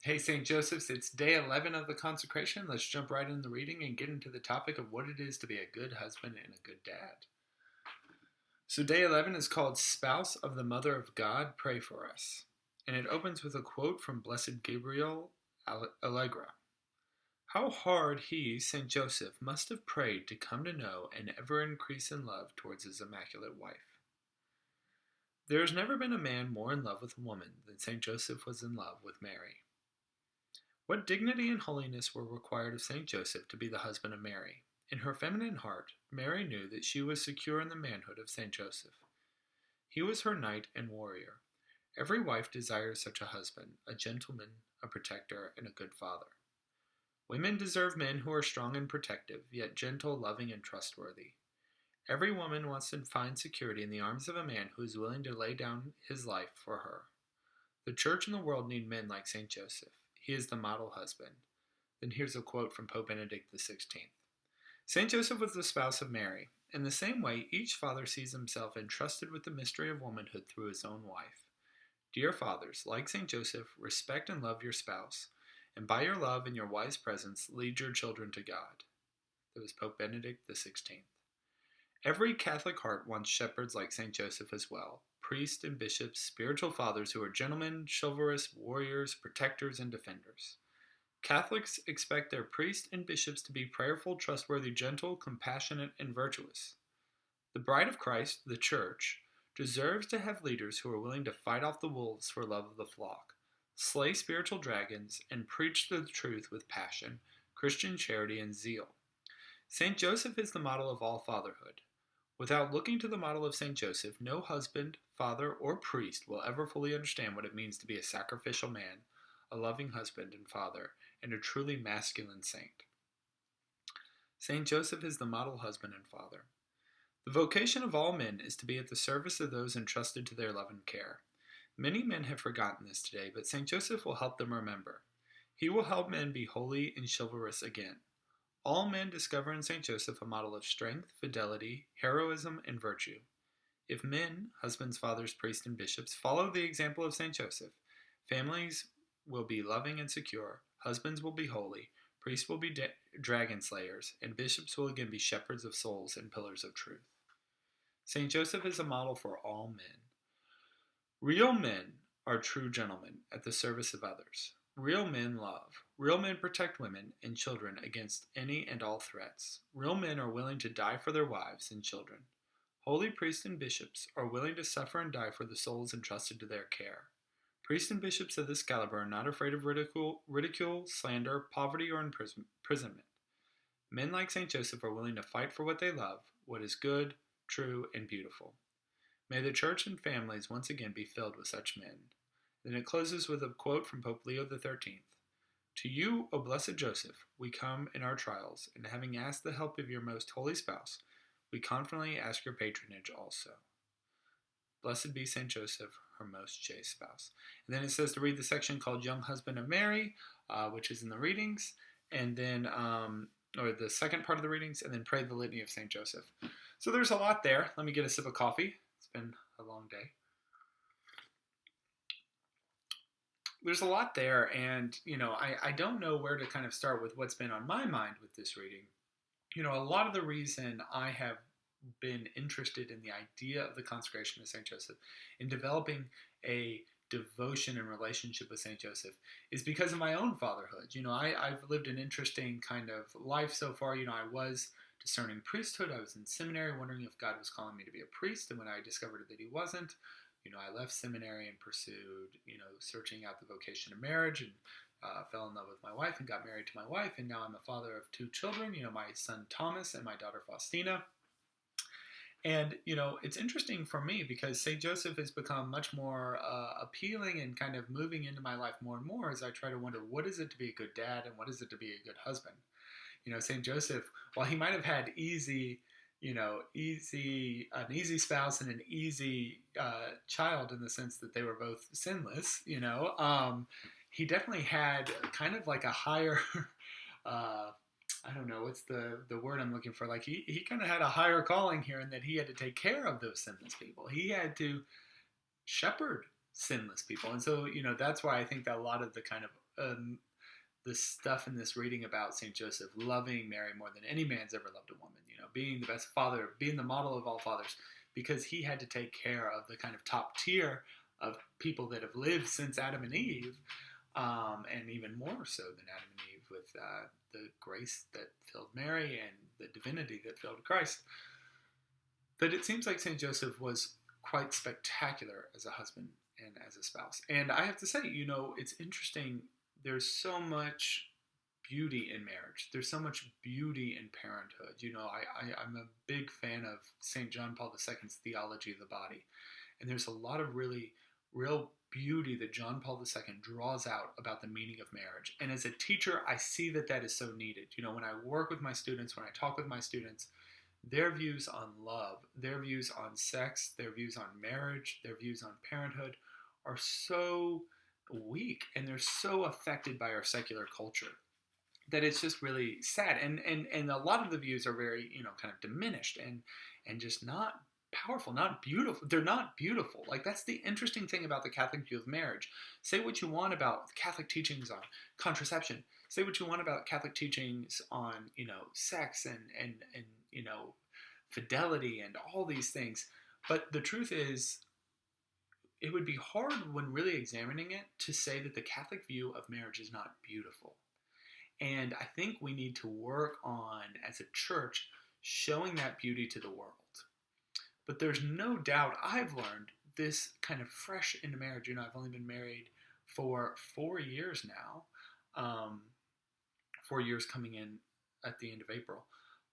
Hey, St. Joseph's, it's day 11 of the consecration. Let's jump right into the reading and get into the topic of what it is to be a good husband and a good dad. So, day 11 is called Spouse of the Mother of God, Pray for Us. And it opens with a quote from Blessed Gabriel Allegra. How hard he, St. Joseph, must have prayed to come to know and ever increase in love towards his immaculate wife. There has never been a man more in love with a woman than St. Joseph was in love with Mary. What dignity and holiness were required of St. Joseph to be the husband of Mary? In her feminine heart, Mary knew that she was secure in the manhood of St. Joseph. He was her knight and warrior. Every wife desires such a husband, a gentleman, a protector, and a good father. Women deserve men who are strong and protective, yet gentle, loving, and trustworthy. Every woman wants to find security in the arms of a man who is willing to lay down his life for her. The church and the world need men like St. Joseph. He is the model husband. Then here's a quote from Pope Benedict XVI. St. Joseph was the spouse of Mary. In the same way, each father sees himself entrusted with the mystery of womanhood through his own wife. Dear fathers, like St. Joseph, respect and love your spouse, and by your love and your wise presence, lead your children to God. That was Pope Benedict XVI. Every Catholic heart wants shepherds like St. Joseph as well, priests and bishops, spiritual fathers who are gentlemen, chivalrous, warriors, protectors, and defenders. Catholics expect their priests and bishops to be prayerful, trustworthy, gentle, compassionate, and virtuous. The bride of Christ, the Church, deserves to have leaders who are willing to fight off the wolves for love of the flock, slay spiritual dragons, and preach the truth with passion, Christian charity, and zeal. St. Joseph is the model of all fatherhood. Without looking to the model of St. Joseph, no husband, father, or priest will ever fully understand what it means to be a sacrificial man, a loving husband and father, and a truly masculine saint. St. Joseph is the model husband and father. The vocation of all men is to be at the service of those entrusted to their love and care. Many men have forgotten this today, but St. Joseph will help them remember. He will help men be holy and chivalrous again. All men discover in St. Joseph a model of strength, fidelity, heroism, and virtue. If men, husbands, fathers, priests, and bishops, follow the example of St. Joseph, families will be loving and secure, husbands will be holy, priests will be dragon slayers, and bishops will again be shepherds of souls and pillars of truth. St. Joseph is a model for all men. Real men are true gentlemen at the service of others. Real men love. Real men protect women and children against any and all threats. Real men are willing to die for their wives and children. Holy priests and bishops are willing to suffer and die for the souls entrusted to their care. Priests and bishops of this caliber are not afraid of ridicule, slander, poverty, or imprisonment. Men like St. Joseph are willing to fight for what they love, what is good, true, and beautiful. May the church and families once again be filled with such men. Then it closes with a quote from Pope Leo XIII. To you, O blessed Joseph, we come in our trials, and having asked the help of your most holy spouse, we confidently ask your patronage also. Blessed be St. Joseph, her most chaste spouse. And then it says to read the section called Young Husband of Mary, which is in the readings, and then, or the second part of the readings, and then pray the litany of St. Joseph. So there's a lot there. Let me get a sip of coffee. It's been a long day. There's a lot there, and, I don't know where to kind of start with what's been on my mind with this reading. A lot of the reason I have been interested in the idea of the consecration of St. Joseph in developing a devotion and relationship with St. Joseph is because of my own fatherhood. I've lived an interesting kind of life so far. I was discerning priesthood. I was in seminary wondering if God was calling me to be a priest, and when I discovered that he wasn't, I left seminary and pursued, searching out the vocation of marriage, and fell in love with my wife and got married to my wife, and now I'm a father of two children, my son Thomas and my daughter Faustina. And, it's interesting for me because St. Joseph has become much more appealing and kind of moving into my life more and more as I try to wonder, what is it to be a good dad and what is it to be a good husband? St. Joseph, while he might have had an easy spouse and an easy child in the sense that they were both sinless, he definitely had kind of like a higher, I don't know, what's the word I'm looking for? Like he kind of had a higher calling here in that he had to take care of those sinless people. He had to shepherd sinless people. And so, that's why I think that a lot of the kind of the stuff in this reading about St. Joseph loving Mary more than any man's ever loved a woman, being the best father, being the model of all fathers, because he had to take care of the kind of top tier of people that have lived since Adam and Eve, and even more so than Adam and Eve, with the grace that filled Mary and the divinity that filled Christ. That it seems like St. Joseph was quite spectacular as a husband and as a spouse. And I have to say, it's interesting. There's so much beauty in marriage. There's so much beauty in parenthood. I'm a big fan of St. John Paul II's theology of the body. And there's a lot of really real beauty that John Paul II draws out about the meaning of marriage. And as a teacher, I see that is so needed. When I work with my students, when I talk with my students, their views on love, their views on sex, their views on marriage, their views on parenthood are so weak, and they're so affected by our secular culture that it's just really sad. And a lot of the views are very, kind of diminished and just not powerful, not beautiful. They're not beautiful. Like, that's the interesting thing about the Catholic view of marriage. Say what you want about Catholic teachings on contraception. Say what you want about Catholic teachings on, sex and fidelity and all these things. But the truth is, it would be hard when really examining it to say that the Catholic view of marriage is not beautiful. And I think we need to work on, as a church, showing that beauty to the world. But there's no doubt I've learned this kind of fresh into marriage. I've only been married for 4 years now. 4 years coming in at the end of April.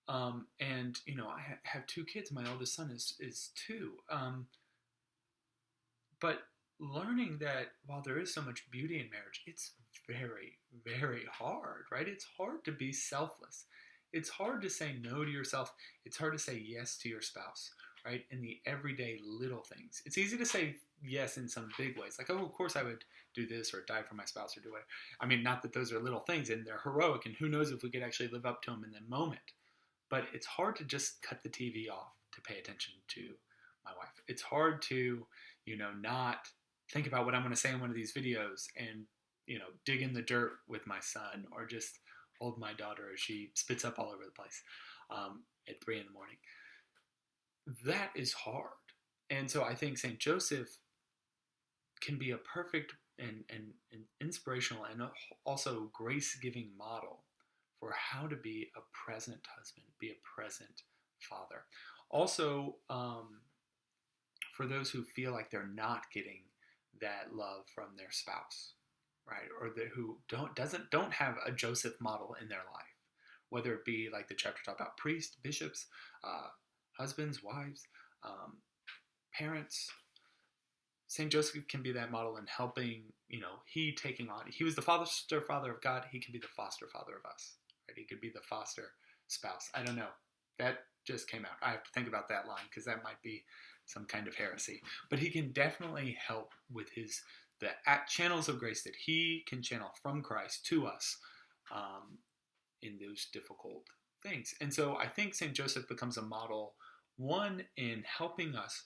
And I have 2 kids. My oldest son is 2. But learning that while there is so much beauty in marriage, it's very, very hard, right? It's hard to be selfless. It's hard to say no to yourself. It's hard to say yes to your spouse, right? In the everyday little things. It's easy to say yes in some big ways. Like, oh, of course I would do this or die for my spouse or do whatever. I mean, not that those are little things, and they're heroic, and who knows if we could actually live up to them in the moment. But it's hard to just cut the TV off to pay attention to my wife. It's hard to, not think about what I'm going to say in one of these videos and, dig in the dirt with my son, or just hold my daughter as she spits up all over the place at 3 a.m. That is hard. And so I think St. Joseph can be a perfect and inspirational and also grace-giving model for how to be a present husband, be a present father. Also, for those who feel like they're not getting that love from their spouse, right? Or who don't have a Joseph model in their life, whether it be like the chapter talk about priests, bishops, husbands, wives, parents. St. Joseph can be that model in helping, he was the foster father of God. He can be the foster father of us, right? He could be the foster spouse. I don't know. That just came out. I have to think about that line, because that might be some kind of heresy. But he can definitely help with the channels of grace that he can channel from Christ to us in those difficult things. And so I think St. Joseph becomes a model, one, in helping us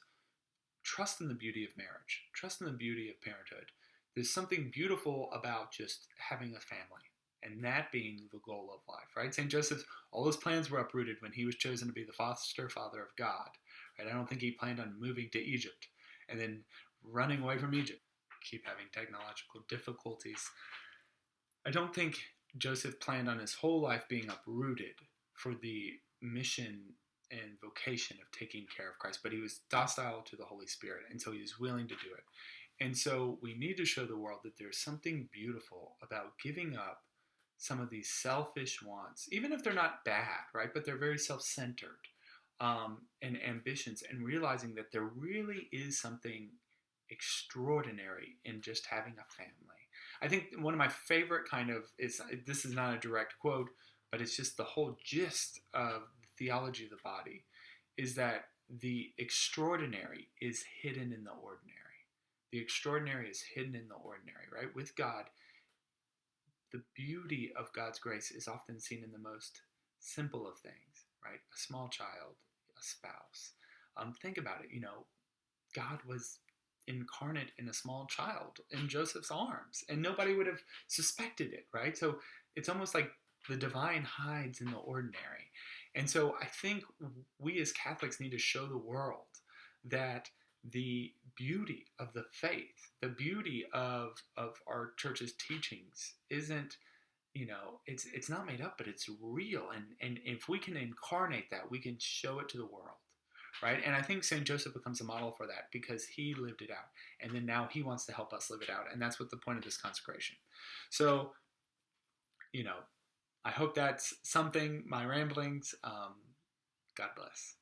trust in the beauty of marriage, trust in the beauty of parenthood. There's something beautiful about just having a family, and that being the goal of life, right? St. Joseph, all his plans were uprooted when he was chosen to be the foster father of God, right? I don't think he planned on moving to Egypt and then running away from Egypt, keep having technological difficulties. I don't think Joseph planned on his whole life being uprooted for the mission and vocation of taking care of Christ, but he was docile to the Holy Spirit, and so he was willing to do it. And so we need to show the world that there's something beautiful about giving up some of these selfish wants, even if they're not bad, right? But they're very self-centered and ambitions, and realizing that there really is something extraordinary in just having a family. I think one of my favorite this is not a direct quote, but it's just the whole gist of the theology of the body, is that the extraordinary is hidden in the ordinary. The extraordinary is hidden in the ordinary, right? With God, the beauty of God's grace is often seen in the most simple of things, right? A small child, a spouse. Think about it. God was incarnate in a small child in Joseph's arms, and nobody would have suspected it, right? So it's almost like the divine hides in the ordinary. And so I think we as Catholics need to show the world that the beauty of the faith, the beauty of our church's teachings isn't, it's not made up, but it's real. And if we can incarnate that, we can show it to the world, right? And I think St. Joseph becomes a model for that because he lived it out. And then now he wants to help us live it out. And that's what the point of this consecration. So, I hope that's something, my ramblings. God bless.